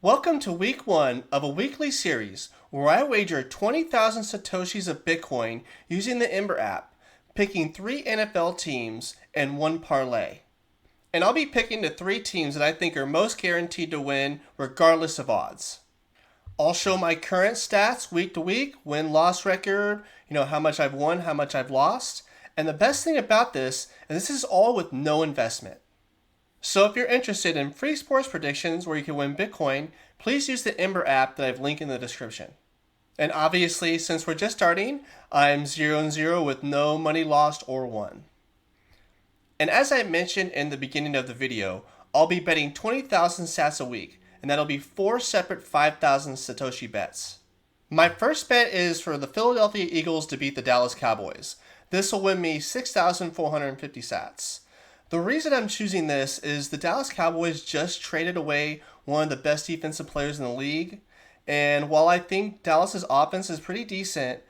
Welcome to week 1 of a weekly series where I wager 20,000 satoshis of Bitcoin using the Ember app, picking 3 NFL teams and 1 parlay. And I'll be picking the 3 teams that I think are most guaranteed to win regardless of odds. I'll show my current stats week to week, win-loss record, how much I've won, how much I've lost. And the best thing about this is this is all with no investment. So if you're interested in free sports predictions where you can win Bitcoin, please use the Ember app that I've linked in the description. And obviously, since we're just starting, I'm 0-0 with no money lost or won. And as I mentioned in the beginning of the video, I'll be betting 20,000 sats a week, and that'll be 4 separate 5,000 satoshi bets. My first bet is for the Philadelphia Eagles to beat the Dallas Cowboys. This will win me 6,450 sats. The reason I'm choosing this is the Dallas Cowboys just traded away one of the best defensive players in the league. And while I think Dallas's offense is pretty decent,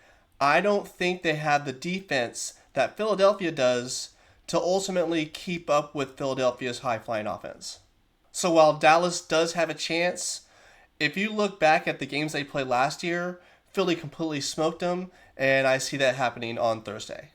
I don't think they have the defense that Philadelphia does to ultimately keep up with Philadelphia's high-flying offense. So while Dallas does have a chance, if you look back at the games they played last year, Philly completely smoked them, and I see that happening on Thursday.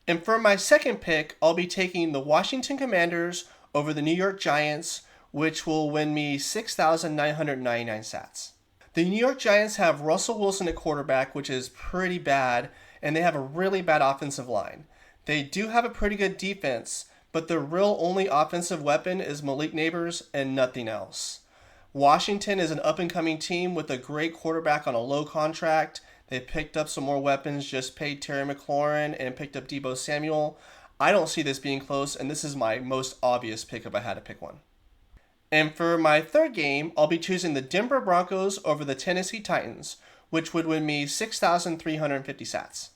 And for my second pick, I'll be taking the Washington Commanders over the New York Giants, which will win me 6,999 sats. The New York Giants have Russell Wilson at quarterback, which is pretty bad, and they have a really bad offensive line. They do have a pretty good defense, but their real only offensive weapon is Malik Neighbors and nothing else. Washington is an up-and-coming team with a great quarterback on a low contract. They picked up some more weapons, just paid Terry McLaurin and picked up Deebo Samuel. I don't see this being close, and this is my most obvious pick if I had to pick one. And for my third game, I'll be choosing the Denver Broncos over the Tennessee Titans, which would win me 6,350 sats.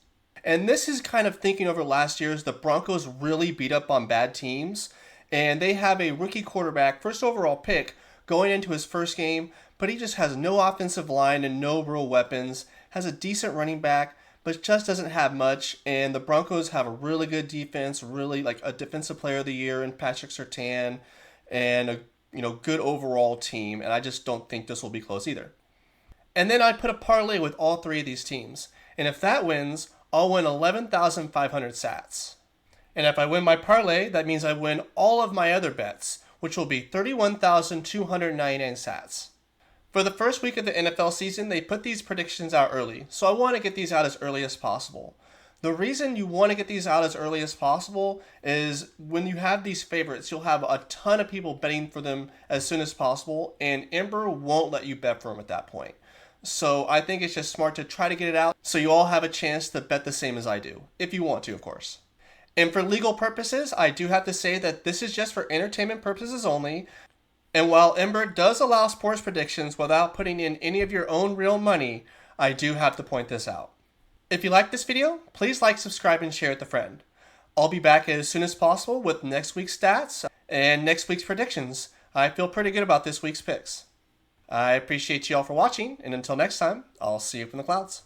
And this is kind of thinking over last year's. The Broncos really beat up on bad teams, and they have a rookie quarterback, first overall pick, going into his first game, but he just has no offensive line and no real weapons, has a decent running back, but just doesn't have much. And the Broncos have a really good defense, really like a defensive player of the year in Patrick Surtain, and a good overall team. And I just don't think this will be close either. And then I'd put a parlay with all 3 of these teams. And if that wins, I'll win 11,500 sats. And if I win my parlay, that means I win all of my other bets, which will be 31,299 sats. For the first week of the NFL season, they put these predictions out early, so I want to get these out as early as possible. The reason you want to get these out as early as possible is when you have these favorites, you'll have a ton of people betting for them as soon as possible, and Ember won't let you bet for them at that point. So I think it's just smart to try to get it out so you all have a chance to bet the same as I do, if you want to, of course. And for legal purposes, I do have to say that this is just for entertainment purposes only. And while Ember does allow sports predictions without putting in any of your own real money, I do have to point this out. If you like this video, please like, subscribe, and share it with a friend. I'll be back as soon as possible with next week's stats and next week's predictions. I feel pretty good about this week's picks. I appreciate you all for watching, and until next time, I'll see you up in the clouds.